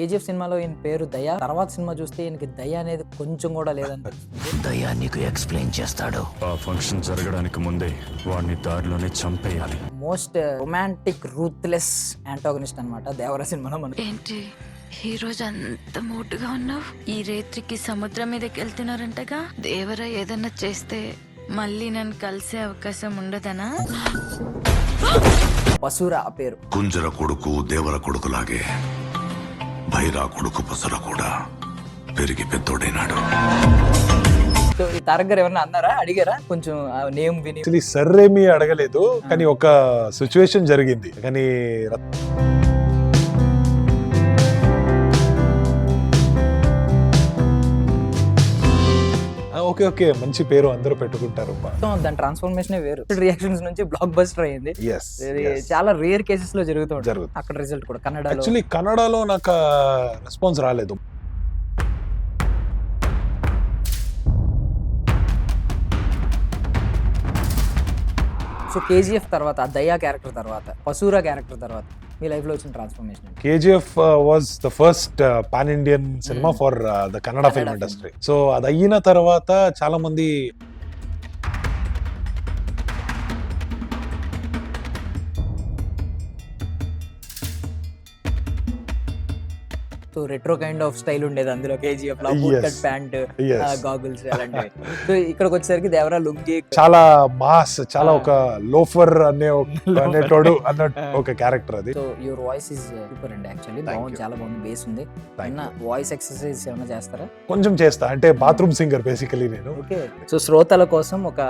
KGF సినిమాలో ఈయన పేరు దయ. తర్వాత సినిమా చూస్తే ఈయనకి దయ అనేది కొంచెం కూడా లేదనిపిస్తుంది. దయా నీకు ఎక్స్ప్లెయిన్ చేస్తాడు. ఆ ఫంక్షన్ జరగడానికి ముందే వాడిని దారిలోనే చంపేయాలి. మోస్ట్ రొమాంటిక్ రూత్లెస్ యాంటాగనిస్ట్ అన్నమాట దేవర సినిమాలో మనకి. ఏంటి ఈ రోజు అంత మూటుగా ఉన్నావు? ఈ రేత్రికి సముద్రం మీదకి వెళ్తున్నారంటగా. దేవర ఏదన్నా చేస్తే మళ్ళీ నన్ను కలిసే అవకాశం ఉండదనా? పసూరా ఆ పేరు. కుంజర కొడుకు దేవర కొడుకులాగే భైరా కొడుకు పసర కూడా పెరిగి పెద్దోడైనాడు. సో ఈ తారక్ గారు ఎవరన్నా అన్నారా, అడిగారా కొంచెం ఆ నేమ్ విని? యాక్చువల్లీ సర్రేమీ అడగలేదు, కానీ ఒక సిచ్యువేషన్ జరిగింది. కానీ ఓకే ఓకే మంచి పేరు అందరూ పెట్టుకుంటారు. దాని ట్రాన్స్ఫర్మేషన్ వేరు. రియాక్షన్స్ నుంచి బ్లాక్ బస్టర్ అయింది. Yes, ఇది yes. చాలా రేర్ కేసెస్ లో జరుగుతుంది. జరుగుతుంది. అక్కడ రిజల్ట్ కూడా కన్నడలో. యాక్చువల్లీ కన్నడలో నాకు రెస్పాన్స్ రాలేదు. సో కేజీఎఫ్ తర్వాత ఆ దయా క్యారెక్టర్ తర్వాత పసూరా క్యారెక్టర్ తర్వాత మీ లైఫ్ లో వచ్చిన transformation? KGF was the first pan Indian cinema for the Kannada film industry. So అది అయిన తర్వాత చాలా మంది so retro kind of style ఉండేది అందులో కేజీఎఫ్ లో. Yes. Cut pant, Yes. Goggles అలాంటివి. సో ఇక్కడికి వచ్చేసరికి దేవరా లుంగి. చాలా మాస్, చాలా ఒక లోఫర్ అనేటోడు అన్న ఒక క్యారెక్టర్ అది. So your voice is super అండి. యాక్చువల్లీ Thank బాగుంది, you. చాలా బాగుంది, బేస్ ఉంది. Thank you. వాయిస్ ఎక్సర్సైజ్ ఏమైనా చేస్తారా? కొంచెం చేస్తా, అంటే బాత్రూమ్ సింగర్ బేసికలీ నేను. ఓకే. సో శ్రోతల కోసం ఒక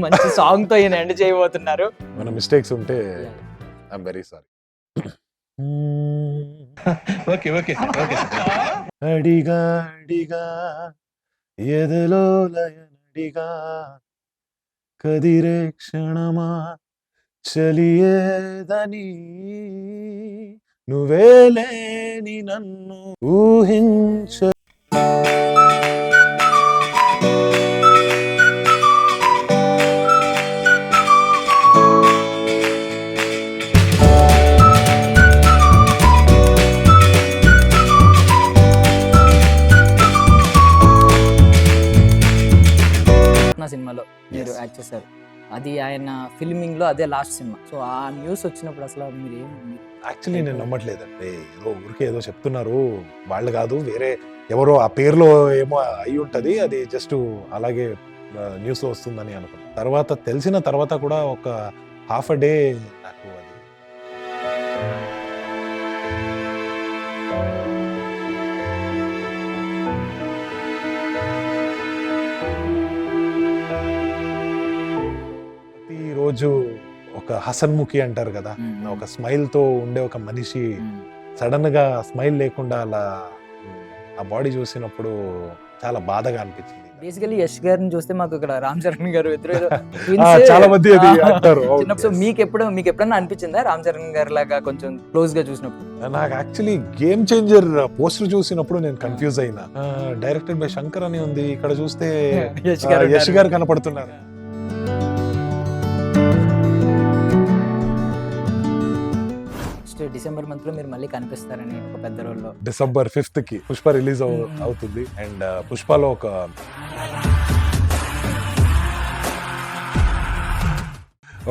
మంచి సాంగ్ తో ఈయన ఎండ్ చేయబోతున్నారు. మన మిస్టేక్స్ ఉంటే I'm very sorry. Okay okay okay అడిగా అడిగా ఎదలో లయనడిగా కదిరే క్షణమా చలియేదని నువ్వే లేని నన్ను ఊహించ. నా సినిమాలో మీరు యాక్ట్ చేశారు. అది ఆయన ఫిల్మింగ్ లో అదే లాస్ట్ సినిమా. సో ఆ న్యూస్ వచ్చినప్పుడు అసలు మీరు యాక్చువల్లీ నేను నమ్మట్లేదండి. ఏదో ఊరికే ఏదో చెప్తున్నారు, వాళ్ళు కాదు వేరే ఎవరో ఆ పేరులో ఏమో అయి ఉంటది, అది జస్ట్ అలాగే న్యూస్ లో వస్తుందని అనుకున్నాను. తర్వాత తెలిసిన తర్వాత కూడా ఒక హాఫ్ అ డే నాకు అది ప్రతిరోజు ఒక హసన్ముఖి అంటారు కదా, ఒక స్మైల్ తో ఉండే ఒక మనిషి సడన్ గా స్మైల్ లేకుండా అలా ఆ బాడీ చూసినప్పుడు చాలా బాధగా అనిపించింది. బేసికలీ యష్ గారిని చూస్తే మాకు ఇక్కడ రామ్ చరణ్ గారు ఇద్దరు ఏదో చాలా మంది అది అంటారు. చిన్నప్పుడు. సో మీకు ఎప్పుడన్నా అనిపించిందా రామ్ చరణ్ గారి లాగా కొంచెం క్లోజ్ గా చూసినప్పుడు? నాకు యాక్చువల్లీ గేమ్ చేంజర్ పోస్టర్ చూసినప్పుడు నేను కన్ఫ్యూజ్ అయినా. డైరెక్టెడ్ బై శంకర్ అని ఉంది, ఇక్కడ చూస్తే యష్ గారు కనపడుతున్నారు. డిసెంబర్ మంత్ లో మీరు మళ్ళీ కనిపిస్తారని ఒక పెద్ద రోల్లో. డిసెంబర్ 5th కి పుష్ప రిలీజ్ అవుతుంది. అండ్ పుష్పలో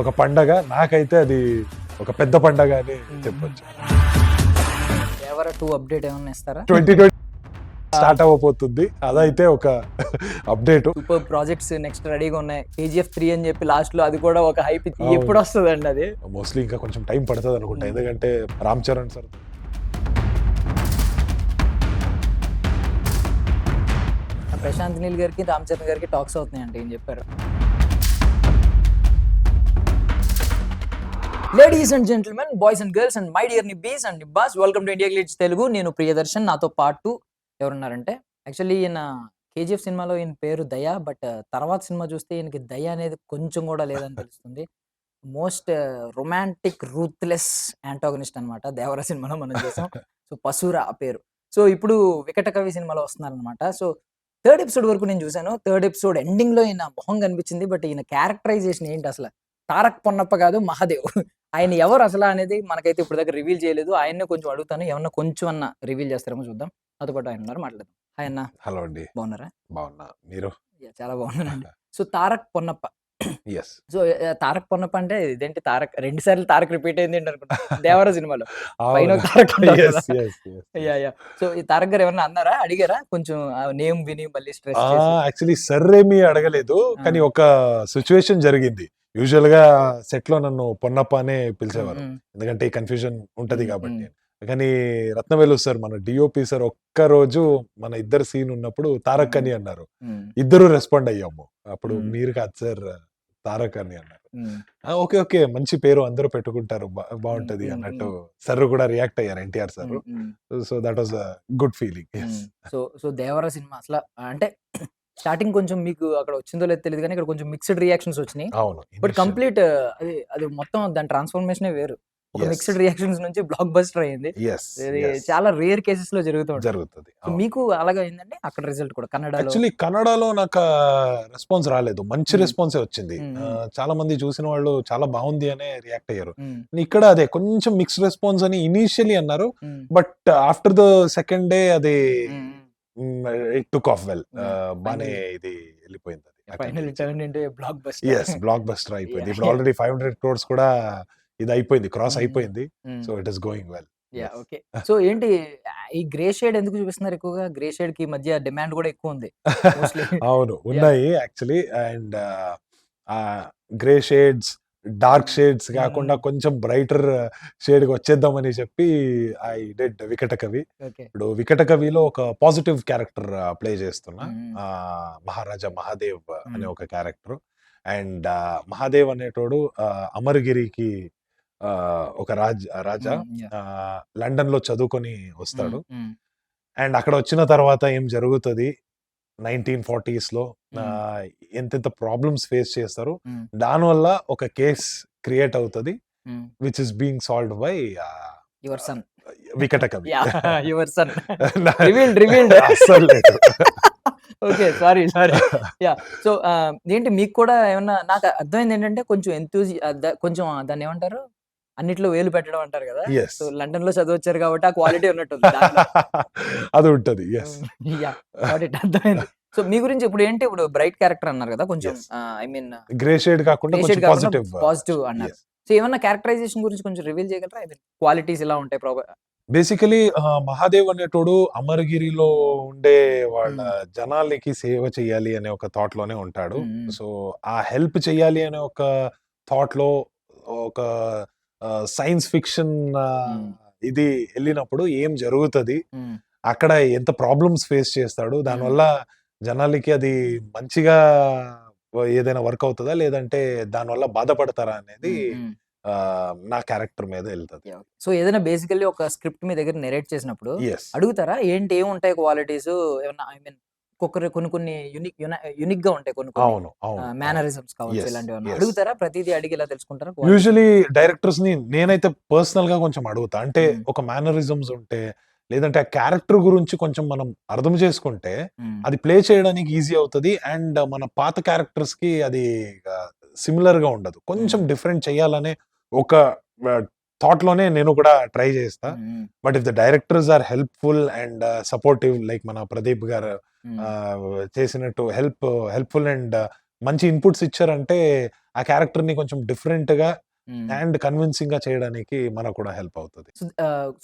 ఒక పండగ, నాకైతే అది ఒక పెద్ద పండగ అని చెప్పొచ్చు. ఎవరు 2 అప్డేట్ ఏమన్నా ఇస్తారా? 2020 స్టార్ట్ అవ్వబోతుంది, అదైతే ఒక అప్డేట్. సూపర్ ప్రాజెక్ట్స్ నెక్స్ట్ రెడీగా ఉన్నాయి. కేజీఎఫ్ 3 అని చెప్పి లాస్ట్ లో అది కూడా ఒక హైప్. ఎప్పుడు వస్తుంది అండి అది? మోస్ట్లీ ఇంకా కొంచెం టైం పడుతుంది అనుకుంటా, ఎందుకంటే రామ్ చరణ్ సార్ ప్రశాంత్ నీల్ గారికి రామ్ చరణ్ గారికి టాక్స్ అవుతున్నాయి అంటే ఏం చెప్పారు? Ladies and gentlemen, boys and girls and my dear nibbies and nibbas, welcome to India glitz Telugu. నేను ప్రియదర్శన్, నాతో పాటు ఎవరున్నారంటే యాక్చువల్లీ ఈయన కేజీఎఫ్ సినిమాలో ఈయన పేరు దయ. బట్ తర్వాత సినిమా చూస్తే ఈయనకి దయ అనేది కొంచెం కూడా లేదని తెలుస్తుంది. మోస్ట్ రొమాంటిక్ రూత్లెస్ యాంటాగనిస్ట్ అన్నమాట దేవర సినిమాలో మనం చూసాం. సో పసూరా ఆ పేరు. సో ఇప్పుడు వికట కవి సినిమాలో వస్తున్నారనమాట. సో 3rd ఎపిసోడ్ వరకు నేను చూసాను. 3rd ఎపిసోడ్ ఎండింగ్ లో ఈయన మొహం కనిపించింది. బట్ ఈయన క్యారెక్టరైజేషన్ ఏంటి అసలు? తారక్ పొన్నప్ప కాదు, మహాదేవ్ ఆయన ఎవరు అసలా అనేది మనకైతే ఇప్పుడు దగ్గర రివీల్ చేయలేదు. ఆయన్నే కొంచెం అడుగుతాను. ఏమన్నా కొంచెం అన్నా రివీల్ చేస్తారేమో చూద్దాం. నాతో పాటు ఆయన ఉన్నారు, మాట్లాడదాం. హాయ్ అన్న, హలో అండి, బాగున్నారా? బాగున్నా. మీరు? చాలా బాగున్నానండి. So 'Tarak Ponnappa'. Yes. So 'Tarak Ponnappa' అంటే ఇదేంటి 'తారక్' 2 సార్లు 'తారక్' రిపీట్ అయింది ఏంటి అనుకున్నా. 'దేవర' సినిమాలో పైన ఒక తారక్ ఉంటారు కదా. యాహ్! సో ఈ 'తారక్' గారు ఏమన్నా అన్నారా? అడిగారా? కొంచెం నేమ్ విని మళ్ళీ స్ట్రెస్ చేసి. యాక్చువల్లీ సర్ ఏమి అడగలేదు, కానీ ఒక సిచ్యువేషన్ జరిగింది. యూజువల్ గా సెట్ లో నన్ను పొన్నప్ప అనే పిలిచేవారు, ఎందుకంటే ఈ కన్ఫ్యూజన్ ఉంటది కాబట్టి. కానీ రత్నవేలు సార్, మన డిఓపి సార్, ఒక్క రోజు మన ఇద్దరు సీన్ ఉన్నప్పుడు తారక్ అని అన్నారు. ఇద్దరు రెస్పాండ్ అయ్యాము. అప్పుడు మీరు కాదు సార్, తారక్ అని అన్నారు. ఓకే ఓకే, మంచి పేరు అందరూ పెట్టుకుంటారు, బాగుంటది అన్నట్టు సార్ కూడా రియాక్ట్ అయ్యారు, NTR sir. So that was good feeling. So 'Devara' cinema అసలు అంటే స్టార్టింగ్ కొంచెం మీకు అక్కడ వచ్చిందో లేదో తెలియదు కానీ ఇక్కడ కొంచెం మిక్స్డ్ రియాక్షన్స్ వచ్చినాయి. అవును, బట్ కంప్లీట్ అది మొత్తం దాని ట్రాన్స్ఫర్మేషనే వేరు. ఒక మిక్స్డ్ రియాక్షన్స్ నుంచి బ్లాక్ బస్టర్ అయింది. ఇది చాలా రేర్ కేసెస్ లో జరుగుతుంది. సో మీకు అలాగే అయిందండి అక్కడ రిజల్ట్ కూడా కన్నడలో? యాక్చువల్లీ కన్నడలో నాకు రెస్పాన్స్ రాలేదు, మంచి రెస్పాన్సే వచ్చింది. చాలా మంది చూసిన వాళ్ళు చాలా బాగుంది అనే రియాక్ట్ అయ్యారు. ఇక్కడ అదే కొంచెం మిక్స్డ్ రెస్పాన్స్ అని ఇనిషియలీ అన్నారు, but after the second day అది ఇట్ టుక్ ఆఫ్ వెల్. బానే ఇది వెళ్ళిపోయింది. Finally turn into block buster. yes, block buster అయిపోయింది. ఇప్పుడు ఆల్రెడీ 500 crores కూడా ఇది అయిపోయింది, క్రాస్ అయిపోయింది. So it is going well. Okay. So ఏంటి ఈ గ్రే షేడ్ ఎందుకు చూపిస్తున్నారు ఎక్కువగా? గ్రే షేడ్ కి మధ్య డిమాండ్ కూడా ఎక్కువ ఉంది మోస్ట్లీ. అవును, ఉన్నాయి actually. And grey shades, dark shades కాకుండా కొంచెం బ్రైటర్ షేడ్ కి వచ్చేద్దామని చెప్పి ఐ డెడ్ వికటకవి. ఇప్పుడు వికటకవిలో ఒక పాజిటివ్ క్యారెక్టర్ ప్లే చేస్తున్నా, మహారాజా మహాదేవ్ అనే ఒక క్యారెక్టర్. అండ్ మహాదేవ్ అనేటోడు అమరగిరికి ఒక రాజా లండన్ లో చదువుకొని వస్తాడు. అండ్ అక్కడ వచ్చిన తర్వాత ఏం జరుగుతుంది 1940s లో, ఎంతెంత ప్రాబ్లమ్స్ ఫేస్ చేస్తారు, దానివల్ల ఒక కేస్ క్రియేట్ అవుతుంది which is being solved by your son Vikatakavi. Your son revealed అస్సలు లేదు. Okay, sorry. యా. సో ఏంటి మీకు కూడా ఏమన్నా? నాకు అర్థమైంది ఏంటంటే కొంచెం కొంచెం దాన్ని ఏమంటారు, అన్నిట్లో వేలు పెట్టడం అంటారు కదా. సో లండన్ లో చదివచ్చారు కాబట్టి ఆ క్వాలిటీ ఉన్నట్టుంది. అది ఉంటది. అర్థమైంది. సో మీ గురించి ఇప్పుడు ఏంటి, ఇప్పుడు బ్రైట్ క్యారెక్టర్ అన్నారు కదా, కొంచెం ఐ మీన్ గ్రే షేడ్ కాకుండా పాజిటివ్ అన్నారు. సో ఏమన్నా క్యారెక్టరైజేషన్ గురించి కొంచెం రివీల్ చేయగలరా? ఐ మీన్ క్వాలిటీస్ ఎలా ఉంటాయి? బేసికలీ మహాదేవ్ అనేటోడు అమరగిరిలో ఉండే వాళ్ళ జనాలకి సేవ చేయాలి అనే ఒక థాట్ లోనే ఉంటాడు. సో ఆ హెల్ప్ చేయాలి అనే ఒక థాట్ లో ఒక సైన్స్ ఫిక్షన్ ఇది వెళ్ళినప్పుడు ఏం జరుగుతుంది, అక్కడ ఎంత ప్రాబ్లమ్స్ ఫేస్ చేస్తాడు, దానివల్ల జనాలకి అది మంచిగా ఏదైనా వర్క్ అవుతుందా లేదంటే దానివల్ల బాధపడతారా అనేది నా క్యారెక్టర్ మీద వెళ్తుంది. సో ఏదైనా బేసికల్లీ ఒక స్క్రిప్ట్ మీ దగ్గర నెరేట్ చేసినప్పుడు అడుగుతారా ఏంటి ఏముంటాయి క్వాలిటీస్ ఏమన్నా? ఐ మీన్ కొన్ని యూనిక్ గా ఉంటాయి, కొన్ని మేనరిజమ్స్ కావచ్చు, ఇలాంటివి అడుగుతారా? ప్రతిదీ అడిగి ఇలా తెలుసుకుంటారా? యూజువలీ డైరెక్టర్స్ ని నేనైతే పర్సనల్ గా కొంచెం అడుగుతా, అంటే ఒక మేనరిజమ్స్ ఉంటే లేదంటే ఆ క్యారెక్టర్ గురించి కొంచెం మనం అర్థం చేసుకుంటే అది ప్లే చేయడానికి ఈజీ అవుతుంది. అండ్ మన పాత క్యారెక్టర్స్ కి అది సిమిలర్ గా ఉండదు, కొంచెం డిఫరెంట్ చేయాలనే ఒక థాట్ లోనే నేను కూడా ట్రై చేస్తా. But if the directors are helpful and supportive, like మన ప్రదీప్ గారు చేసినట్టు హెల్ప్ఫుల్ అండ్ మంచి ఇన్పుట్స్ ఇచ్చారంటే ఆ క్యారెక్టర్ ని కొంచెం డిఫరెంట్ గా అండ్ కన్విన్సింగ్ గా చేయడానికి మనకు కూడా హెల్ప్ అవుతుంది.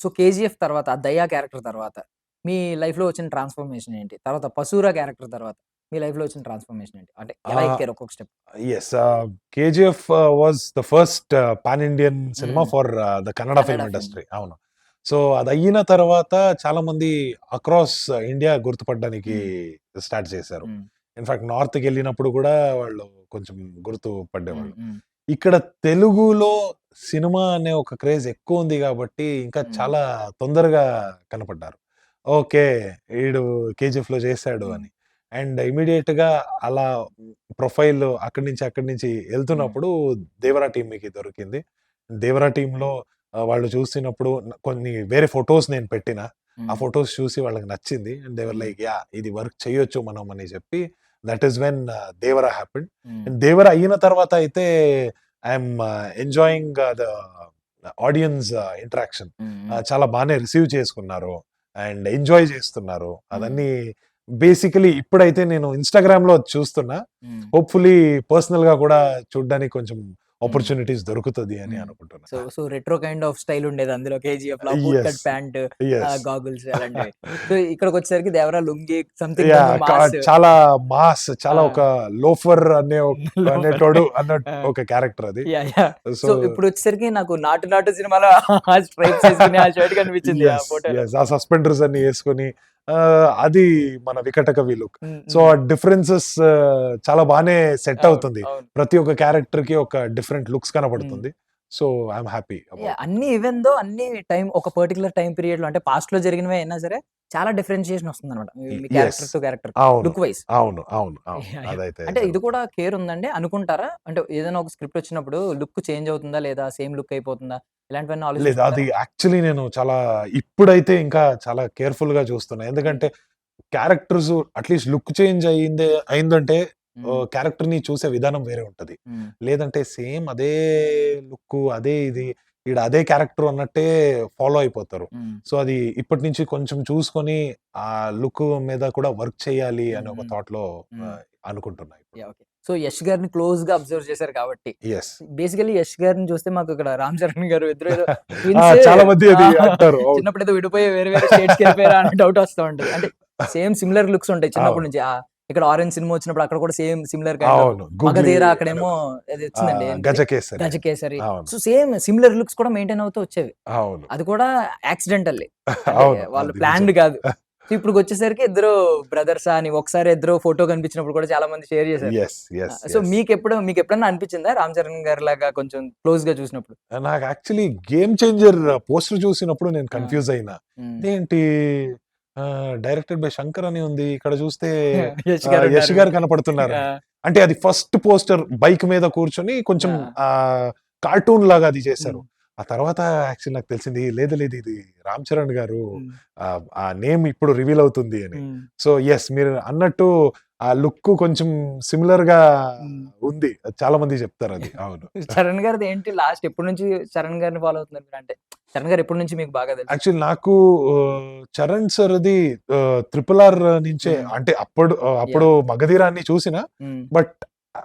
సో కేజీఎఫ్ తర్వాత, దయా క్యారెక్టర్ తర్వాత మీ లైఫ్ లో వచ్చిన ట్రాన్స్ఫర్మేషన్ ఏంటి? తర్వాత పసూరా క్యారెక్టర్ తర్వాత మీ లైఫ్ లో వచ్చిన ట్రాన్స్ఫర్మేషన్ ఏంటి? అంటే ఎలా ఎక్కారు ఒక్కొక్క step? Yes, KGF was the first pan Indian cinema for the Kannada film industry. అవును. సో అది అయిన తర్వాత చాలా మంది అక్రాస్ ఇండియా గుర్తుపడడానికి స్టార్ట్ చేశారు. ఇన్ఫాక్ట్ నార్త్ కి వెళ్ళినప్పుడు కూడా వాళ్ళు కొంచెం గుర్తుపడేవాళ్ళు. ఇక్కడ తెలుగులో సినిమా అనే ఒక క్రేజ్ ఎక్కువ ఉంది కాబట్టి ఇంకా చాలా తొందరగా కనపడ్డారు. ఓకే, వీడు కేజీఎఫ్ లో చేశాడు అని. అండ్ ఇమీడియట్ గా అలా ప్రొఫైల్ అక్కడి నుంచి వెళ్తున్నప్పుడు దేవరా టీంకి దొరికింది. దేవరా టీంలో వాళ్ళు చూసినప్పుడు కొన్ని వేరే ఫొటోస్ నేను పెట్టిన, ఆ ఫొటోస్ చూసి వాళ్ళకి నచ్చింది. అండ్ దేవర్ లైక్ యా, ఇది వర్క్ చేయొచ్చు మనం అని చెప్పి that is when Devara happened. Devara అయిన తర్వాత అయితే I'm enjoying the audience interaction. చాలా బాగానే రిసీవ్ చేసుకున్నారు అండ్ ఎంజాయ్ చేస్తున్నారు. అదన్నీ బేసికలీ ఇప్పుడైతే నేను ఇన్‌స్టాగ్రామ్‌లో చూస్తున్నా. హోప్‌ఫుల్లీ పర్సనల్‌గా కూడా చూడ్డానికి కొంచెం ఆపర్చునిటీస్ దొరుకుతది అని అనుకుంటున్నా. So retro kind of style ఉండేది అందులో కేజీఎఫ్‌లో boot cut yes. Pant, yes. Goggles అలాంటివి. సో ఇక్కడికొచ్చేసరికి Devara lungi something yeah! Mass. చాలా మాస్, చాలా ఆ! ఒక లోఫర్ అనేటోడు అన్న ఆ! ఒక క్యారెక్టర్ అది. యాహ్! సో సో ఇప్పుడొచ్చేసరికి నాకు 'నాటు సినిమాలో ఆ స్ట్రైప్స్ ఏసుకొని ఆ షర్ట్ కనిపించింది ఆ యెస్. ఫోటోలో. యెస్. ఆ సస్పెండర్స్ అన్ని యేసుకొని అది మన వికటకవి లుక్. హ్మ్. సో ఆ డిఫరెన్సెస్ చాలా బానే సెట్ అవును. అవుతుంది. అవును. ప్రతి ఒక్క క్యారెక్టర్‌కి ఒక డిఫరెంట్ లుక్స్ హ్మ్. కనపడుతుంది. So I'm happy about. అన్ని ఈవెన్ దో అన్ని ఒక పర్టిక్యులర్ టైమ్ పీరియడ్‌లో అంటే పాస్ట్‌లో జరిగినవే అయినా సరే చాలా డిఫరెన్షియేషన్ వస్తుందన్నమాట. మీ యెస్. క్యారెక్టర్ టు క్యారెక్టర్ అవును. Look wise. అవును. అవును. అవును. యాహ్! అదైతే అంటే ఇది జరుగుతుంది. కూడా కేర్ ఉందండి అనుకుంటారా? అంటే ఏదైనా ఒక స్క్రిప్ట్ వచ్చినప్పుడు లుక్ చేంజ్ అవుతుందా? లేదా సేమ్ లుక్ అయిపోతుందా? ఇలాంటివన్నీ లేదు. ఆలోచిస్తుంటారా? అది యాక్చువల్లీ నేను చాలా ఇప్పుడైతే ఇంకా చాలా కేర్‌ఫుల్‌గా చూస్తున్నా. ఎందుకంటే క్యారెక్టర్స్ అట్‌లీస్ట్ లుక్ చేంజ్ అయిందంటే హ్మ్. క్యారెక్టర్‌ని చూసే విధానం వేరే ఉంటది. హ్మ్. లేదంటే సేమ్ అదే లుక్కు, అదే ఇది, ఈడ అదే క్యారెక్టర్ అన్నట్టే ఫాలో అయిపోతారు. హ్మ్. సో అది ఇప్పటి నుంచి కొంచెం చూసుకొని ఆ లుక్ మీద కూడా వర్క్ చేయాలి అనే ఒక హ్మ్. థాట్‌లో హ్మ్. అనుకుంటున్నా ఇప్పుడు. యాహ్! ఓకే. సో 'యష్' గారిని క్లోజ్‌గా అబ్జర్వ్ చేశారు కాబట్టి. యెస్. బేసికల్లీ 'యష్' గారిని చూస్తే మాకు ఇక్కడ 'రామ్ చరణ్' గారు ఇద్దరు ఏదో ఆ! ట్విన్స్ చాలా మంది అది అంటారు. అవును. చిన్నప్పుడు ఏదో విడిపోయి వేరే వేరే స్టేట్స్‌కెళ్ళిపోయారా అనే డౌట్ వస్తా ఉంటది. అంటే సేమ్ సిమిలర్ లుక్స్ ఉంటాయి చిన్నప్పటి అవును. నుంచి. ఇక్కడ 'ఆరెంజ్' సినిమా వచ్చినప్పుడు అక్కడ కూడా సేమ్ సిమిలర్ కైండ్ ఆఫ్ అవును. 'గూగ్లీ' 'మగధీర' అక్కడేమో అది ఆ! వచ్చిందండి. ఏంటిది? 'గజకేసరి'. 'గజకేసరి.' అవును. సో సేమ్ సిమిలర్ లుక్స్ కూడా మెయింటైన్ అవుతూ వచ్చేవి. అవును. అది కూడా యాక్సిడెంటల్లీ. అంటే అవును. వాళ్ళు అది నిజం. ప్లాన్డ్ కాదు. సో ఇప్పటికొచ్చేసరికి ఇద్దరు బ్రదర్సా అని ఒకసారి ఇద్దరు ఫోటో కనిపించినప్పుడు కూడా చాలా మంది షేర్ చేశారు. యెస్. యెస్. So yes. మీకెప్పుడన్నా అనిపించిందా 'రామ్ చరణ్' గారిలాగా కొంచెం క్లోజ్‌గా చూసినప్పుడు? నాకు యాక్చువల్లీ 'గేమ్ చేంజర్' పోస్టర్ చూసినప్పుడు నేను ఆ! కన్‌ఫ్యూజ్ అయినా. హ్మ్. ఇదేంటి డైరెక్టెడ్ బై 'శంకర్' అని ఉంది. ఇక్కడ చూస్తే 'యష్' 'యష్' గారున్నారు. గారు ఆ! కనపడుతున్నారని. అంటే అది ఫస్ట్ పోస్టర్ బైక్ మీద కూర్చొని కొంచెం ఆ! కార్టూన్ లాగా అది చేశారు. హ్మ్. ఆ తర్వాత యాక్చువల్లీ నాకు తెలిసింది లేదు లేదు ఇది 'రామ్ చరణ్' గారు హ్మ్. ఆ నేమ్ ఇప్పుడు రివీల్ అవుతుంది అని. హ్మ్. సో యెస్ మీరు అన్నట్టు ఆ లుక్ కొంచెం సిమిలర్‌గా హ్మ్. ఉంది. చాలా మంది చెప్తారది. అవును. చరణ్ గారిది ఏంటి లాస్ట్ ఎప్పటి నుంచి చరణ్ గారిని ఫాలో అవుతున్నారు మీరు? అంటే చరణ్ గారు ఎప్పటి నుంచి మీకు బాగా తెలుసు? యాక్చువల్లీ నాకు చరణ్ సార్‌ది 'ట్రిపుల్ ఆర్' నుంచే హ్మ్. అంటే అప్పుడు యాహ్! 'మగధీర' అన్ని చూసినా. హ్మ్. బట్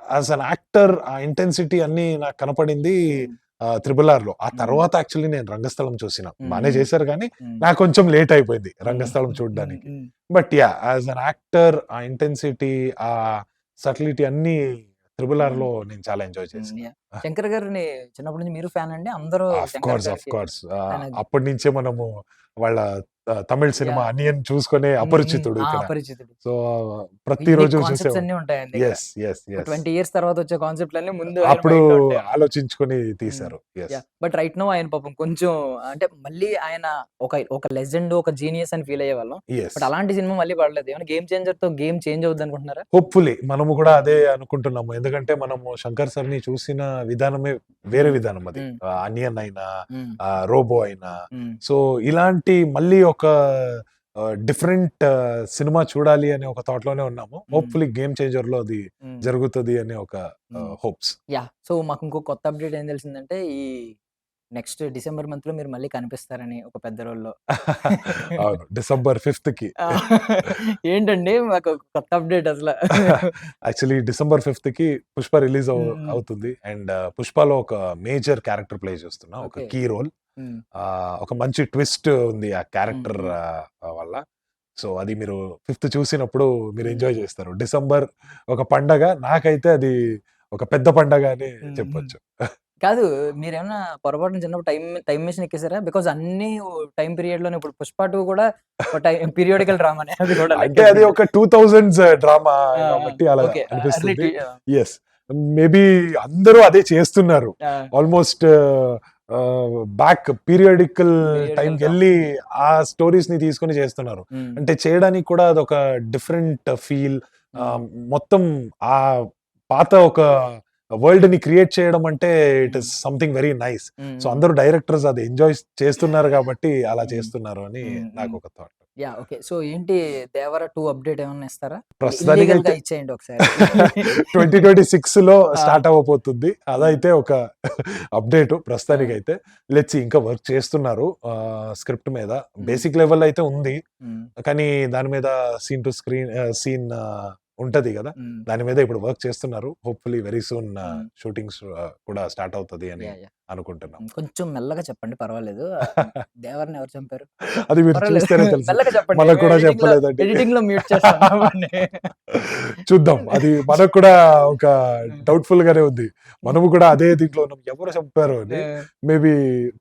యాస్ అన్ యాక్టర్ ఆ ఇంటెన్సిటీ అన్నీ నాకు కనపడింది హ్మ్. 'త్రిబుల్ ఆర్‌లో'. ఆ హ్మ్. తర్వాత యాక్చువల్లీ నేను 'రంగస్థలం' చూసిన. హ్మ్. బానే హ్మ్. చేశారు గానీ, హ్మ్. నాకు కొంచెం లేట్ అయిపోయింది హ్మ్. 'రంగస్థలం' హ్మ్. చూడ్డానికి. Hmm. But yeah! As an actor ఆ ఇంటెన్సిటీ, ఆ సటిలిటీ అన్నీ 'త్రిబుల్ హ్మ్. ఆర్‌లో' నేను చాలా ఎంజాయ్ చేశా. యాహ్! 'శంకర్' గారిని చిన్నప్పటి నుంచి మీరు ఫ్యానా అండి? అందరూ ఆఫ్ 'శంకర్' కోర్స్. ఆఫ్ గారికి కోర్స్. ఆయన అప్పటినుంచే మనము వాళ్ళ తమిళ్ సినిమా యాహ్! 'అనియన్' చూసుకునే హ్మ్. హ్మ్. అపరిచితుడు ఆ! ఇక్కడ. అపరిచితుడు. సో, యూనిక్ ప్రతిరోజు కాన్సెప్ట్స్ చూసేవాడిని. అన్నీ ఉంటాయండి ఇక్కడ. యెస్. యెస్. ఒక యెస్. 20 ఇయర్స్ తర్వాత వచ్చే కాన్సెప్ట్‌లన్నీ ముందు ఆయన అప్పుడు మైండ్‌లో ఉంటాయన్నమాట. ఆలోచించుకొని హ్మ్. తీశారు. Yes. Yeah! But right now ఆయన పాపం కొంచెం అంటే మళ్ళీ ఆయన ఒక లెజెండ్, ఒక జీనియస్ అని ఫీల్ అయ్యేవాళ్ళం. యెస్. బట్ అలాంటి సినిమా మళ్ళీ పడలేదు. ఏమైనా 'గేమ్ చేంజర్'తో గేమ్ చేంజ్ అవుద్దనుకుంటున్నారా? హోప్‌ఫుల్లీ మనము కూడా అదే అనుకుంటున్నాము. ఎందుకంటే మనము 'శంకర్' సార్‌ని చూసిన విధానమే వేరే హ్మ్. విధానం అది. హ్మ్. 'అనియన్' అయినా, హ్మ్. 'రోబో' అయినా. హ్మ్. సో, ఇలాంటి మళ్ళీ ఒక డిఫరెంట్ సినిమా చూడాలి అనే ఒక థాట్‌లోనే ఉన్నాము. హ్మ్. హోప్‌ఫుల్లీ 'గేమ్ చేంజర్‌లో' అది హ్మ్. జరుగుతది అనే ఒక హ్మ్. హోప్స్. యాహ్! సో, మాకు ఇంకో కొత్త అప్‌డేట్ ఏం తెలిసిందంటే, ఈ నెక్స్ట్ డిసెంబర్ మంత్‌లో మీరు మళ్ళీ కనిపిస్తారని ఒక పెద్ద రోల్‌లో. అవును. డిసెంబర్ 5థ్‌కి. ఆ! ఏంటండి మాకు కొత్త అప్‌డేట్ అసల. యాక్చువల్లీ డిసెంబర్ 5థ్‌కి 'పుష్ప' రిలీజ్ హ్మ్. హ్మ్. అవుతుంది. అండ్ 'పుష్పలో' ఒక మేజర్ క్యారెక్టర్ ప్లే చేస్తున్నా. ఒక ఓకే. Key role. హ్మ్. ఒక మంచి ట్విస్ట్ ఉంది ఆ హ్మ్. క్యారెక్టర్ హ్మ్. వల్ల. సో, అది మీరు 5థ్ చూసినప్పుడు మీరు హ్మ్. ఎంజాయ్ చేస్తారు. డిసెంబర్ ఒక పండగ. నాకైతే అది ఒక పెద్ద పండగ అని హ్మ్. హ్మ్. చెప్పొచ్చు. కాదు మీరేమన్నా పొరపాటున చిన్నప్పుడు టైమ్ మెషిన్ ఎక్కేసారా? బికాజ్ అన్నీ టైమ్ పీరియడ్‌లోనే ఇప్పుడు 'పుష్ప 2' కూడా ఒక పీరియాడికల్ డ్రామానే అది కూడా అంటే అది లెక్కేసుకుంటే. ఒక 2000s డ్రామా ఆ! ఆ! కాబట్టి అలా ఓకే. ఎర్లీ అనిపిస్తుంది. యాహ్! యెస్. మేబీ అందరూ అదే చేస్తున్నారు. ఆ! Almost periodical periodical drama. టైమ్‌కెళ్ళి ఆ స్టోరీస్‌ని తీసుకొని చేస్తున్నారు. హ్మ్. అంటే చేయడానికి కూడా అదొక డిఫరెంట్ ఫీల్. హ్మ్. ఆహ్, మొత్తం ఆ పాత ఒక వరల్డ్‌ని క్రియేట్ చేయడం అంటే ఇట్ హ్మ్. Is something very nice. హ్మ్. సో, హ్మ్. అందరూ డైరెక్టర్స్ అది ఎంజాయ్ చేస్తున్నారు కాబట్టి అలా హ్మ్. చేస్తున్నారు అని హ్మ్. హ్మ్. నాకొక థాట్. యాహ్! ఓకే. సో ఏంటి 'దేవర 2' అప్డేట్ ఏమన్నా ఇస్తారా? ప్రస్తుతానికైతే ఇల్లీగల్‌గా ఇచ్చేయండి ఒకసారి. 2026లో ఆ! స్టార్ట్ అవ్వబోతుంది. అదైతే ఒక అప్డేట్ ప్రస్తుతానికైతే. లెట్స్ సీ ఇంకా వర్క్ చేస్తున్నారు స్క్రిప్ట్ మీద. బేసిక్ లెవెల్ అయితే ఉంది. హ్మ్. కానీ దాని మీద సీన్ టు సీన్ ఉంటది గదా! హ్మ్. దాని మీద ఇప్పుడు వర్క్ చేస్తున్నారు. హోప్‌ఫుల్లీ వెరీ సూన్ హ్మ్. షూటింగ్స్ కూడా స్టార్ట్ అవుతది అని యాహ్! యాహ్! అనుకుంటున్నాం. కొంచెం మెల్లగా చెప్పండి పర్వాలేదు. 'దేవరని' ఎవరు చంపారు? అది మీరు పర్వాలేదు. చూస్తేనే తెలుసు. మెల్లగా చెప్పండి. మనకు కూడా ఎడిటింగ్‌లో చెప్పలేదండి. ఎడిటింగ్‌లో మ్యూట్ చేస్తాను వాడిని. చూద్దాం. అది మనకు కూడా ఒక డౌట్‌ఫుల్ గానే ఉంది. మనము కూడా అదే దీంట్లో ఉన్నాం. ఎవరు చంపారు అని. మేబీ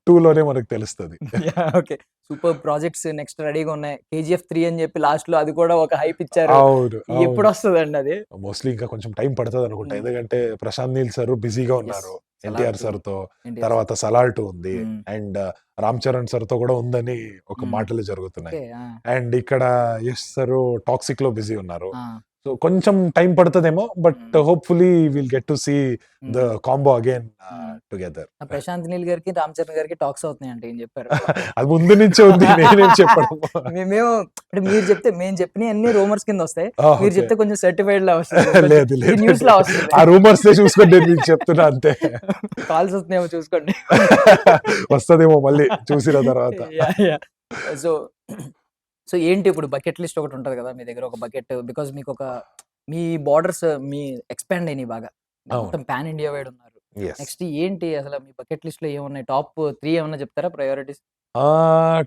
2లోనే మనకు తెలుస్తది. Yeah! Okay. Super projects next రెడీగా ఉన్నాయి. 'కేజీఎఫ్ 3' అని చెప్పి లాస్ట్‌లో అది కూడా ఒక హైప్ ఇచ్చారు. అవును. అవును. ఎప్పుడొస్తదండి అది? మోస్ట్‌లీ ఇంకా కొంచెం టైం పడతదనుకుంటా. హ్మ్. ఎందుకంటే ప్రశాంత్ నీల్ సార్ బిజీగా యెస్. ఉన్నారు. 'సలార్ ఎన్టీఆర్ 2', సార్‌తో. 'ఎన్టీఆర్' తర్వాత 'సలార్ 2' ఉంది. హ్మ్. అండ్ రామ్ చరణ్ సార్‌తో కూడా ఉందని ఒక హ్మ్. మాటలు జరుగుతున్నాయి. ఓకే. ఆ! అండ్ ఇక్కడ యష్ సారు 'టాక్సిక్‌లో' బిజీ ఉన్నారు. ఆ! సో కొంచెం టైం పడతదేమో. But hmm. Hopefully will get to see the hmm. Combo again hmm. Together. ఆ 'ప్రశాంత్ నీల్' గారికి, 'రామ్ చరణ్' గారికి టాక్స్ అవుతున్నాయంట. ఈయన చెప్పారు. అది ముందు నుంచే ఉంది. నేనేం చెప్పడం. మేము అంటే మీరు చెప్తే మేము చెప్పినయన్నీ రూమర్స్ కిందొస్తాయి. ఆ! మీరు ఓకే. చెప్తే కొంచెం సర్టిఫైడ్‌లా వస్తది. కొంచెం లేదు ఇది లేదండి. న్యూస్‌లా వస్తది. ఆ రూమర్స్‌నే చూసుకొని నేను మీకు చెప్తున్నా అంతే. కాల్స్ వస్తున్నాయేమో చూసుకోండి. వస్తదేమో మళ్ళీ చూసిన తర్వాత. యాహ్! యాహ్! సో, సో ఏంటి ఇప్పుడు బకెట్ లిస్ట్ ఒకటుంటది కదా! మీ దగ్గర ఒక బకెట్ బికాజ్ మీకొక మీ బోర్డర్స్ మీ ఎక్స్‌పాండ్ అయినియి బాగా. అవును. మొత్తం పాన్ ఇండియా వైడ్ ఉన్నారు. యెస్. నెక్స్ట్ ఏంటి అసల మీ బకెట్ లిస్ట్‌లో ఏమున్నాయి? టాప్ 3 ఏమన్నా చెప్తారా priorities?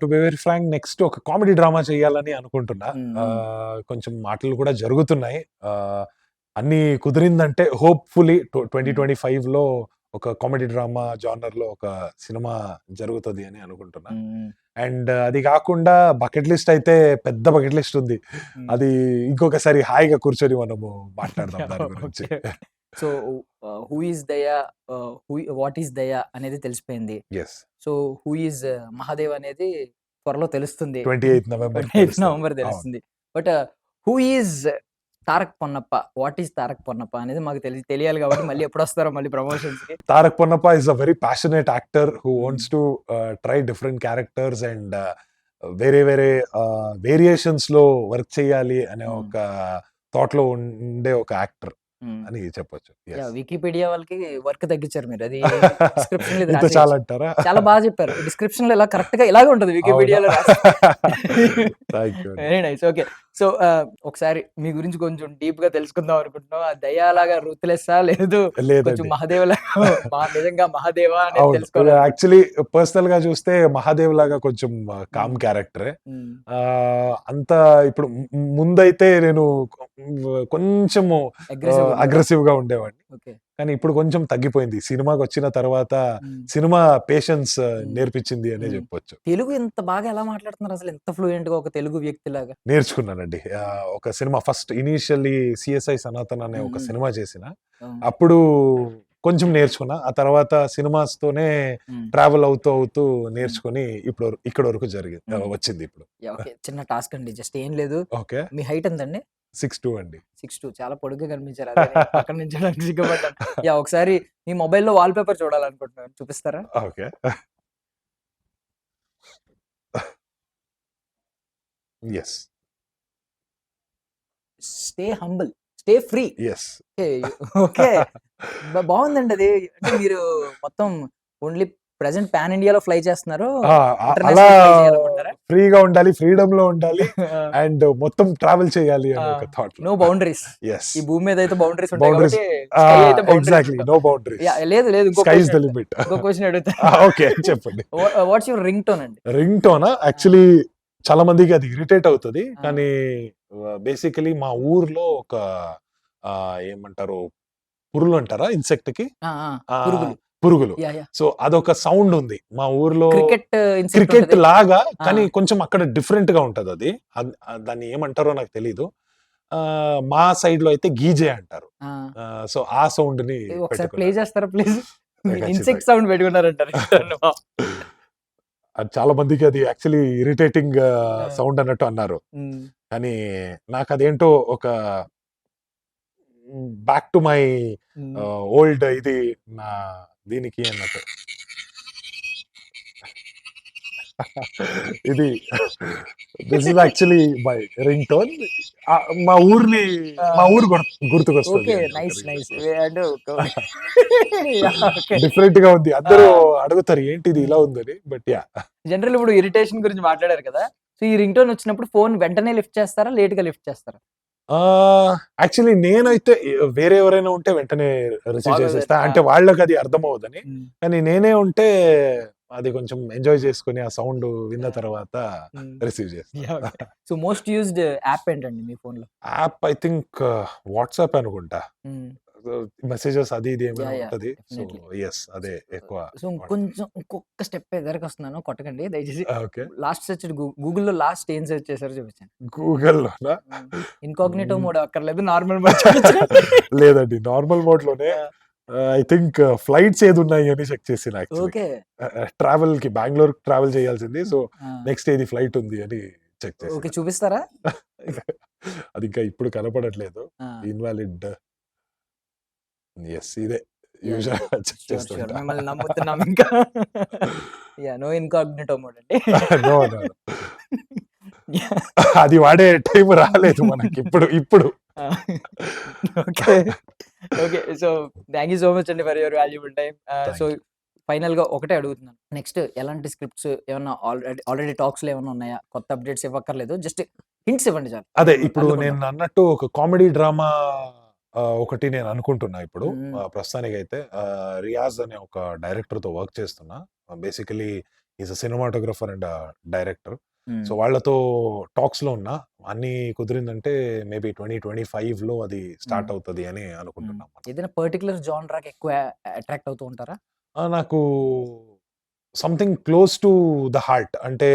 To be very frank next ఒక కామెడీ డ్రామా చేయాలని అనుకుంటున్నా. హ్మ్. హ్మ్. కొంచెం మాటలు కూడా జరుగుతున్నాయి. అన్నీ కుదిరిందంటే హోప్‌ఫుల్లీ హ్మ్. 2025లో ఒక కామెడీ డ్రామా జానర్‌లో ఒక సినిమా జరుగుతది అని అనుకుంటున్నా. హ్మ్. హ్మ్. అండ్ అది కాకుండా బకెట్ లిస్ట్ అయితే పెద్ద బకెట్ లిస్ట్ ఉంది. హ్మ్. అది ఇంకొకసారి హాయిగా కూర్చొని మనము మాట్లాడదాం దాని గురించి. Okay. Okay. So, who is దయ వాట్ ఈస్ దయ అనేది తెలిసిపోయింది. Yes. So, who is Mahadev అనేది త్వరలో తెలుస్తుంది. 28 నవంబర్ 28 తెలుస్తది. నవంబర్ అవును. తెలుస్తుంది. But who is Tarak Ponnappa? What is Tarak Ponnappa అనేది మాకు తెలియాలి కాబట్టి మళ్ళీ ఎప్పుడొస్తారో మళ్ళీ ప్రమోషన్స్‌కి? Tarak Ponnappa is a very passionate actor who హ్మ్. wants to try different characters and వేరే వేరే వేరియేషన్స్‌లో వర్క్ చేయాలి అనే హ్మ్. ఒక థాట్‌లో ఉండే ఒక యాక్టర్ హ్మ్. అని చెప్పొచ్చు. యెస్. యాహ్! వికీపీడియా వాళ్ళకి వర్క్ తగ్గించారు మీరు. అది డిస్క్రిప్షన్‌లో ఇది ఇంత రాసేయొచ్చు. చాలంటారా? చాలా బాగా చెప్పారు. డిస్క్రిప్షన్‌లో ఇలా కరెక్ట్‌గా ఇలాగే ఉంటది అవునా? వికీపీడియాలో రాసి. థాంక్ యూ అండి. Very nice. ఓకే. సో, ఒకసారి మీ గురించి కొంచెం డీప్‌గా తెలుసుకుందాం అనుకుంటున్నాం. ఆ దయ్యాలాగా రూత్‌లెస్సా? లేదు కొంచెం లేదండి. మహాదేవ్‌లాగా నిజంగా మహాదేవా అనేది అవును. తెలుసుకోవాలనుకుంటున్నాం. యాక్చువల్లీ పర్సనల్‌గా చూస్తే 'మహాదేవ్' లాగా కొంచెం కామ్ హ్మ్. క్యారెక్టరే. హ్మ్. అంత ఇప్పుడు ముందైతే నేను కొంచెము అగ్రెసివ్‌గా ఉండేవారా? అగ్రెసివ్‌గా ఉండేవాడిని. ఓకే. కానీ ఇప్పుడు కొంచెం తగ్గిపోయింది. సినిమాకొచ్చిన తర్వాత హ్మ్. సినిమా పేషెన్స్ హ్మ్. నేర్పించింది అనే హ్మ్. చెప్పొచ్చు. తెలుగు ఇంత బాగా ఎలా మాట్లాడుతున్నారు అసలు? ఇంత ఫ్లూయెంట్‌గా ఒక తెలుగు వ్యక్తిలాగా? నేర్చుకున్నానండి. ఒక cinema first initially 'CSI Sanatan' అనే హ్మ్. ఒక హ్మ్. సినిమా చేసిన. అవును. అప్పుడు కొంచెం నేర్చుకున్నా. ఆ తర్వాత సినిమాస్‌తోనే హ్మ్. ట్రావెల్ అవుతూ, అవుతూ హ్మ్. నేర్చుకొని ఇక్కడి వరకు హ్మ్. వచ్చింది ఇప్పుడు. యాహ్! ఓకే. చిన్న టాస్క్ అండి. జస్ట్ ఏం లేదు. ఓకే. మీ హైట్ ఎంతండి? 6'2" అండి. 6'2" చాలా పొడుగ్గా కనిపించారు. అదే నేను పక్కన నించోడానికి సిగ్గుపడ్డాను. యాహ్! ఒకసారి మీ మొబైల్‌లో వాల్‌పేపర్ చూడాలనుకుంటున్నాను. చూపిస్తారా? Okay. Yes. Stay humble. Stay free. Yes. Okay. Okay. బావుందండి అది. అంటే మీరు మొత్తం ఓన్లీ ప్రెజెంట్ పాన్ ఇండియాలో ఫ్లై చేస్తున్నారు. ఆ! అలా ఇంటర్నేషనల్ ఫ్లై చేయాలనుకుంటున్నారా? ఫ్రీగా ఉండాలి. ఫ్రీడమ్‌లో ఉండాలి. ఆ! అండ్ మొత్తం ట్రావెల్ చేయాలి ఆ! అనే ఒక థాట్‌లో. No boundaries. యెస్. ఈ భూమి మీద అయితే బౌండరీస్ ఉంటాయి బౌండరీస్ కాబట్టి స్కై అయితే బౌండరీస్ ఎగ్జాక్ట్‌లీ. ఉండవు. No boundaries. యాహ్! లేదు లేదు. ఇంకో స్కై ఈస్ క్వెషన్ ద అడుగుతా. లిమిట్. ఇంకో క్వెషన్ అడుగుతా. ఓకే. చెప్పండి. వాట్స్ యువర్ రింగ్ టోన్ అండి? రింగ్ టోనా? ఆ! యాక్చువల్లీ చాలా మందికి అది ఇరిటేట్ అవుతది. ఆ! కానీ బేసికల్లీ మా ఊర్లో ఒక ఏమంటారు పురుగులంటారా ఇన్సెక్ట్‌కి? ఆ! ఆ! ఆహ్, పురుగులు. పురుగులు. యాహ్! యాహ్! సో, అదొక సౌండ్ ఉంది. మా ఊర్లో క్రికెట్ ఇన్సెక్ట్ క్రికెట్ ఉంటది. లాగా ఆ! కానీ కొంచెం అక్కడ డిఫరెంట్‌గా ఉంటదది. దాన్ని ఏమంటారో నాకు తెలీదు. మా సైడ్‌లో అయితే గీజే అంటారు. ఆ! సో, ఆ సౌండ్‌ని ఒకసారి ప్లే పెట్టుకున్నాను. చేస్తారా ప్లీజ్? ఇన్సెక్ట్ ఖచ్చితంగా. సౌండ్ పెట్టుకున్నారంట రింగ్ టోన్. అది చాలా మందికి అది యాక్చువల్లీ ఇరిటేటింగ్ ఆ! సౌండ్ అన్నట్టు అన్నారు. హ్మ్. కానీ నాకదేంటో ఒక బ్యాక్ టు మై హ్మ్. ఓల్డ్ ఇది నా దీనికి అన్నట్టు. ఇది this is actually my ring tone. మా ఊర్ని మా ఊరు గుర్తుకొస్తుంది. Okay, nice nice. అంటే డిఫరెంట్ గా ఉంది. అందరూ అడుగుతారు ఏంటిది ఇలా ఉందని. బట్ యా, జనరల్ ఇప్పుడు ఇరిటేషన్ గురించి మాట్లాడారు కదా, సో ఈ రింగ్ టోన్ వచ్చినప్పుడు ఫోన్ వెంటనే లిఫ్ట్ చేస్తారా, లేట్ గా లిఫ్ట్ చేస్తారా? యాక్చువల్లీ నేనైతే వేరే ఎవరైనా ఉంటే వెంటనే రిసీవ్ చేసేస్తా, అంటే వాళ్ళకి అది అర్థం అవ్వదని. కానీ నేనే ఉంటే అది కొంచెం ఎంజాయ్ చేసుకుని ఆ సౌండ్ విన్న తర్వాత రిసీవ్ చేస్తా. సో మోస్ట్ యూజ్డ్ యాప్ ఏంటండి మీ ఫోన్ లో? యాప్ ఐ థింక్ వాట్సాప్ అనుకుంటా. మెసేజెస్ అది ఇది ఏమైనా Yeah, yeah, ఉంటది. So definitely. ఎస్ అదే ఎక్కువ. సో కొంచెం ఇంకొక స్టెప్ ఎదరికి వస్తున్నాను, కొట్టకండి దయచేసి. ఓకే, లాస్ట్ సెర్చ్ గూగుల్లో లాస్ట్ ఏం సెర్చ్ చేశారో చూపించాను. గూగుల్లోనా? ఇన్కాగ్నిటో మోడ్ అక్కర్లేదు, నార్మల్ లేదండి, నార్మల్ మోడ్ లోనే. ఐ థింక్ ఫ్లైట్స్ ఏది ఉన్నాయి అని చెక్ చేసిన. ఓకే. ట్రావెల్ కి బెంగళూరు ట్రావెల్ చేయాల్సింది. సో నెక్స్ట్ ఏది ఫ్లైట్ ఉంది అని చెక్ చేసి. ఓకే, చూపిస్తారా? అది ఇంకా ఇప్పుడు కనపడట్లేదు. ఇన్వాలిడ్. ఎస్, ఇదే యూజువల్ చెక్ చేస్తుంటా. మిమ్మల్ని నమ్ముతున్నాం ఇంకా. యా, నో ఇన్కాగ్నిటో మోడ్ అండి. No, no, no. అది వాడే టైం రాలేదు మనకి ఇప్పుడు. Okay okay. So thank you so much అండి for your valuable time. So final గా ఒకటే అడుగుతున్నాను, నెక్స్ట్ ఎలాంటి స్క్రిప్ట్స్ ఏమన్నా ఆల్రెడీ టాక్స్ లో ఏమైనా ఉన్నాయా? కొత్త అప్డేట్స్ ఇవ్వక్కర్లేదు, జస్ట్ హింట్స్ ఇవ్వండి చాలు. అదే ఇప్పుడు నేను అన్నట్టు ఒక కామెడీ డ్రామా ఒకటి నేను అనుకుంటున్నా ఇప్పుడు. ప్రస్తుతానికి అయితే రియాజ్ అనే ఒక డైరెక్టర్ తో వర్క్ చేస్తున్నా. Basically is a cinematographer and director. So వాళ్ళతో టాక్స్ లో ఉన్నా. అన్ని కుదిరిందంటే మేబీ 2025 లో అది స్టార్ట్ అవుతుంది అని అనుకుంటున్నాం. ఏదైనా పర్టికులర్ జానరాకి ఎక్కువ అట్రాక్ట్ అవుతూ ఉంటారా? నాకు something close to the heart, అంటే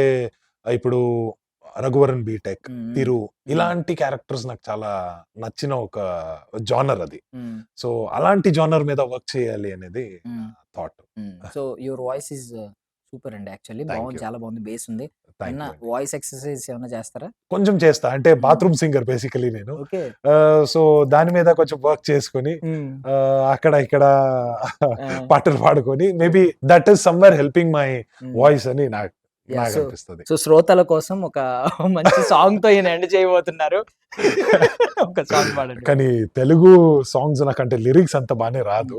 ఇప్పుడు రఘువరన్ బీటెక్, తిరు, ఇలాంటి క్యారెక్టర్స్ నాకు చాలా నచ్చిన ఒక జానర్ అది. సో అలాంటి జానర్ మీద వర్క్ చేయాలి అనేది thought. So your voice is super అండి, యాక్చువల్లీ బాగుంది, చాలా బాగుంది, బేస్ ఉంది. వాయిస్ ఎక్సర్సైజ్ ఏమైనా చేస్తారా? కొంచెం చేస్తా, అంటే బాత్రూమ్ సింగర్ బేసికలీ నేను. ఓకే. సో దాని మీద కొంచెం వర్క్ చేసుకుని అక్కడ ఇక్కడ పాటలు పాడుకొని maybe that is somewhere helping my voice అని నాకు అనిపిస్తుంది. సో శ్రోతల కోసం ఒక మంచి సాంగ్ తో ఈయన ఎండ్ చేయబోతున్నారు. ఒక సాంగ్ పాడండి. కానీ తెలుగు సాంగ్స్ నాకంటే లిరిక్స్ అంత బాగానే రాదు.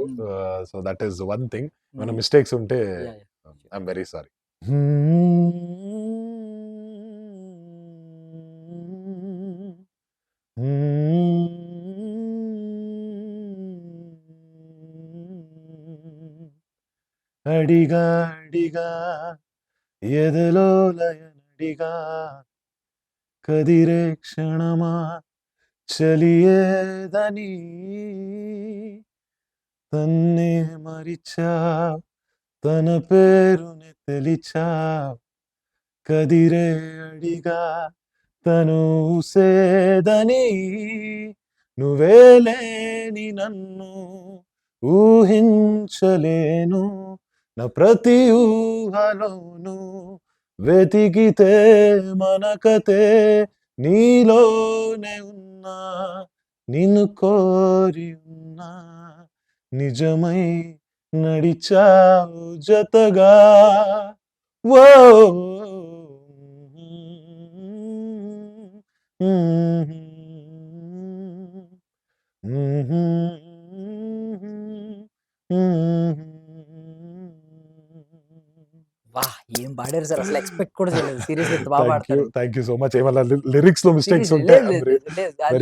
So that is one thing. మన మిస్టేక్స్ ఉంటే ఐఎమ్ వెరీ సారీ. అడిగా అడిగా ఎదలో లయనడిగా కదిరే క్షణమా చలియేదని తన్నే మరిచా తన పేరుని తెలిచా కదిరే అడిగా తను సేదని నువ్వేలేని నన్ను ఊహించలేను నా ప్రతి ఊహలోను వెతికితే మనకతే నీలోనే ఉన్నా నిన్ను కోరి ఉన్నా నిజమై నడిచావు జతగా. ఓ వాహ్, ఏం పాడారు సార్, అసలు ఎక్స్పెక్ట్ కూడా చేయలేదు. సీరియస్లీ ఎంత బాగా పాడతారు. Thank you so much. ఏమన్నా లిరిక్స్ లో మిస్టేక్స్ ఉంటే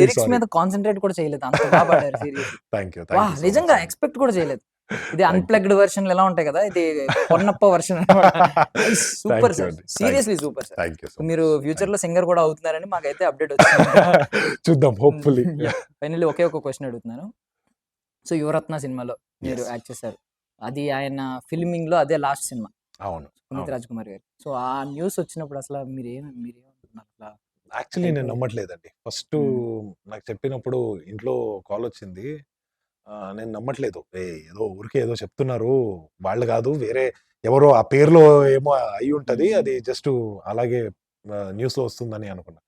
లిరిక్స్ మీద కాన్సన్ట్రేట్ కూడా చేయలేదు, అంత బాగా పాడారు. Seriously thank you. వాహ్, నిజంగా ఎక్స్పెక్ట్ కూడా చేయలేదు. ఇది అన్ప్లగ్డ్ వెర్షన్ ఎలా ఉంటాయి కదా, ఇది Ponnappa version. Super sir, seriously super sir. Thank you. మీరు ఫ్యూచర్ లో సింగర్ కూడా అవుతున్నారని మాకైతే అప్డేట్ వచ్చింది. చూద్దాం, హోప్ఫుల్లీ. ఫైనల్లీ ఒకే ఒక క్వశ్చన్ అడుగుతున్నాను. సో యువరత్న సినిమాలో మీరు యాక్ట్ చేశారు, అది ఆయన ఫిల్మింగ్ లో అదే లాస్ట్ సినిమా. అవును, పునీత్ రాజ్ కుమార్ గారు. సో ఆ న్యూస్ వచ్చినప్పుడు అసలు మీరేమనుకున్నారు? అసలు యాక్చువల్లీ నేను నమ్మట్లేదండి. ఫస్ట్ నాకు చెప్పినప్పుడు ఇంట్లో కాల్ వచ్చింది. నేను నమ్మట్లేదు. ఏదో ఊరికే ఏదో చెప్తున్నారు, వాళ్ళు కాదు వేరే ఎవరో ఆ పేరులో ఏమో అయి ఉంటది, అది జస్ట్ అలాగే న్యూస్ లో వస్తుందని అనుకున్నా.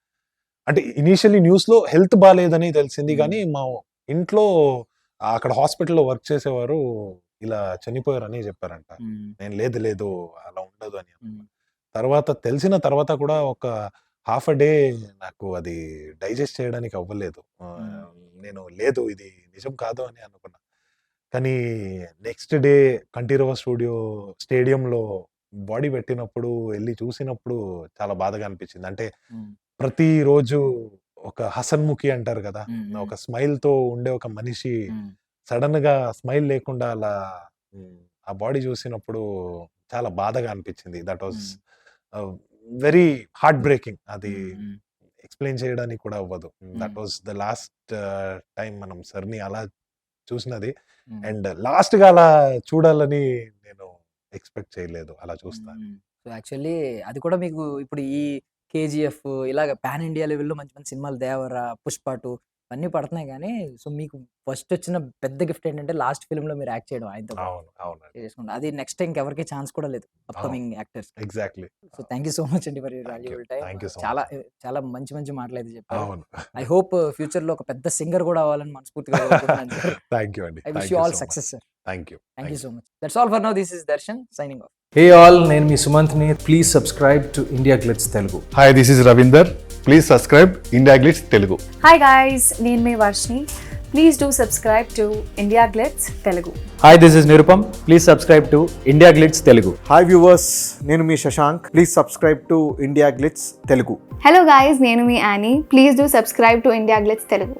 అంటే ఇనీషియల్లీ న్యూస్ లో హెల్త్ బాగాలేదని తెలిసింది, కానీ మా ఇంట్లో అక్కడ హాస్పిటల్లో వర్క్ చేసేవారు ఇలా చనిపోయారని చెప్పారంట. నేను లేదు లేదు అలా ఉండదు అని. తర్వాత తెలిసిన తర్వాత కూడా ఒక హాఫ్ అ డే నాకు అది డైజెస్ట్ చేయడానికి అవ్వలేదు. నేను లేదు ఇది నిజం కాదు అని అనుకున్నా. కానీ నెక్స్ట్ డే కంఠీరవ స్టేడియంలో బాడీ పెట్టినప్పుడు ఎళ్లి చూసినప్పుడు చాలా బాధగా అనిపించింది. అంటే ప్రతిరోజు ఒక హసన్ముఖి అంటారు కదా! ఒక స్మైల్‌తో ఉండే ఒక మనిషి సడెన్‌గా స్మైల్ లేకుండా అలా ఆ బాడీ చూసినప్పుడు చాలా బాధగా అనిపించింది. That was very heart breaking. అది ఎక్స్‌ప్లెయిన్ చేయడానికి కూడా అవ్వదు. That was the last time మనం సార్‌ని అలా చూసినది. అండ్ లాస్ట్‌గా అలా చూడాలని నేను ఎక్స్‌పెక్ట్ చేయలేదు. అలా చూస్తా. సో, యాక్చువల్లీ అది కూడా మీకు ఇప్పుడు ఈ 'కేజీఎఫ్' ఇలాగ పాన్ ఇండియా లెవెల్‌లో మంచి మంచి సినిమాలు 'దేవర', 'పుష్ప 2' ఇవన్నీ పడుతున్నాయి గానీ, సో, మీకు ఫస్ట్ వచ్చిన పెద్ద గిఫ్ట్ ఏంటంటే లాస్ట్ ఫిల్మ్‌లో మీరు యాక్ట్ చేయడం ఆయనతో పాటు. అవును. అవునండి. చేసుకుంటా. అది నెక్స్ట్ ఇంకెవరికీ ఛాన్స్ కూడా లేదు అప్‌కమింగ్ యాక్టర్స్‌కి. Exactly. So, thank you so much అండి for your thank you. Valuable time. Thank you so చాలా మచ్. చాలా మంచి మంచి మాటలైతే చెప్పారు. అవును. ఐ హోప్ ఫ్యూచర్‌లో ఒక పెద్ద సింగర్ కూడా అవ్వాలని మనస్ఫూర్తిగా కోరుకుంటున్నాను సార్. థాంక్ యూ అండి. I wish thank you you all so much. Success sir. Thank you. Thank you so much. That's all for now. This is Darshan signing off. Hey all, నేను మీ సుమంత్ని. Please subscribe to India glitz Telugu. Hi, this is Ravinder. Please subscribe India glitz Telugu. Hi guys, నేను మీ Varshini. Please do subscribe to India glitz Telugu. Hi, this is Nirupam. Please subscribe to India glitz Telugu. Hi viewers, నేను మీ Shashank. Please subscribe to India glitz Telugu. Hello guys, నేను మీ Annie. Please do subscribe to India glitz Telugu.